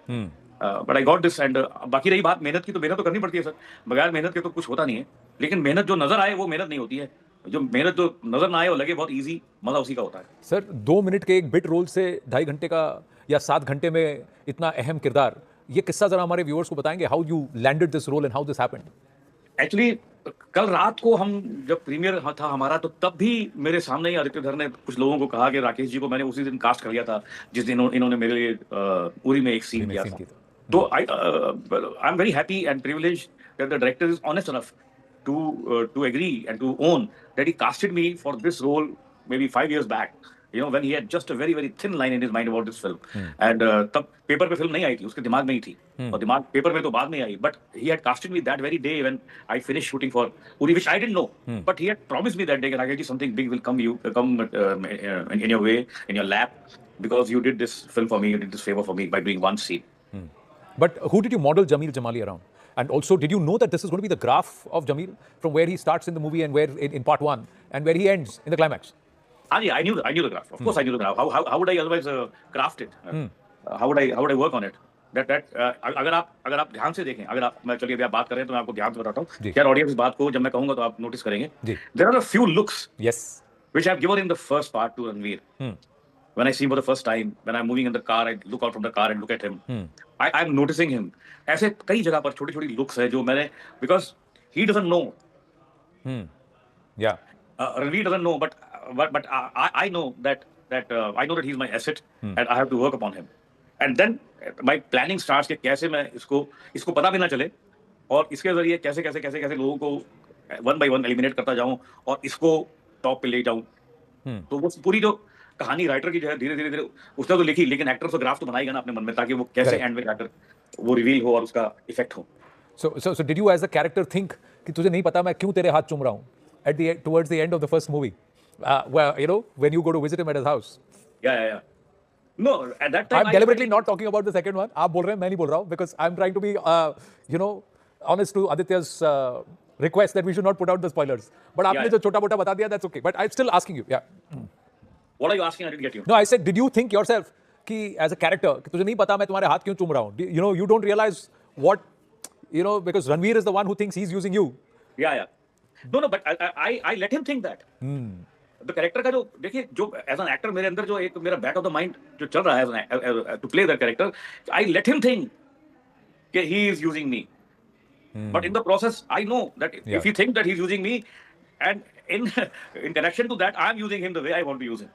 But I got this and बाकी रही बात मेहनत की, तो मेहनत तो करनी पड़ती है सर, बगैर मेहनत के तो कुछ होता नहीं है। लेकिन मेहनत जो नजर आए वो मेहनत नहीं होती है, जो मेहनत जो नजर ना आए और लगे बहुत इजी, मजा उसी का होता है। सर 2 मिनट के एक बिट रोल से 2.5 घंटे का या 7 घंटे में इतना अहम किरदार, ये किस्सा जरा हमारे व्यूअर्स को बताएंगे, how you landed this role and how this happened? Actually कल रात को हम जब प्रीमियर था हमारा, तो तब भी मेरे सामने ही आदित्य धर ने कुछ लोगों को कहा कि राकेश जी को मैंने उसी दिन कास्ट कर लिया था जिस दिन इन्होंने मेरे लिए उरी में एक सीन किया था। तो I am very happy and privilege that the director is honest enough to agree and to own that he casted me for this role maybe 5 years back, you know, when he had just a very very thin line in his mind about this film. And तब paper पे film नहीं आई थी, उसके दिमाग में ही थी, और दिमाग पेपर में तो बाद में आई, but he had casted me that very day when I finished shooting for Uri, which I didn't know. But he had promised me that day that something big will come in your way, in your lap, because you did this film for me, you did this favor for me by doing one scene. But who did you model Jameel Jamali around? And also, did you know that this is going to be the graph of Jameel from where he starts in the movie and where in part 1 and where he ends in the climax? Yeah, I knew the graph. Of course, I knew the graph. How would I otherwise craft it? How would I work on it? अगर आप ध्यान से देखें, मैं चलिए अभी आप बात कर रहे हैं तो मैं आपको ध्यान से बताता हूँ, क्या ऑडियंस बात को जब मैं कहूंगा तो आप नोटिस करेंगे। There are a few looks, yes, which I've given in the first part to Ranveer. When I see him for the first time, when I'm moving in the car, I look out from the car and look at him. I'm noticing him. ऐसे कई जगह पर छोटी छोटी looks है जो मैंने, because he doesn't know. Yeah. Ranveer doesn't know, but I know that I know that he's my asset, and I have to work upon him. And then my planning starts कि कैसे मैं इसको पता भी ना चले, और इसके जरिए कैसे लोगों को वन बाय वन एलिमिनेट करता जाऊं और इसको टॉप पे ले जाऊं। तो वो पूरी जो कहानी राइटर की जो है धीरे धीरे उसने तो लिखी, लेकिन एक्टर तो ग्राफ तो बनाएगा ना अपने मन में, ताकि वो कैसे एंड में जाकर वो रिवील हो और उसका इफेक्ट हो। So did you as a character think कि तुझे नहीं पता मैं क्यों तेरे हाथ चूम रहा हूं towards the end of the first movie, well, you know, when you go to visit him at his house? Yeah. No, at that time I'm deliberately not talking about the second one. आप बोल रहे हैं, मैं नहीं बोल रहा हूं, because I'm trying to be you know, honest to Aditya's request that we should not put out the spoilers. But आपने जो छोटा मोटा बता दिया, that's okay. But I'm still asking you. Yeah. What are you asking? I didn't get you. No, I said, did you think yourself कि as a character कि तुझे नहीं पता मैं तुम्हारे हाथ क्यों चूम रहा हूं? You know, you don't realize what, you know, because Ranveer is the one who thinks he's using you. Yeah. No, but I let him think that. The character का जो देखिए, जो as an actor मेरे अंदर जो एक मेरा back of the mind जो चल रहा है to play that character, I let him think कि he is using me. But in the process, I know that if he thinks that he's using me, and in connection to that, I'm using him the way I want to use him.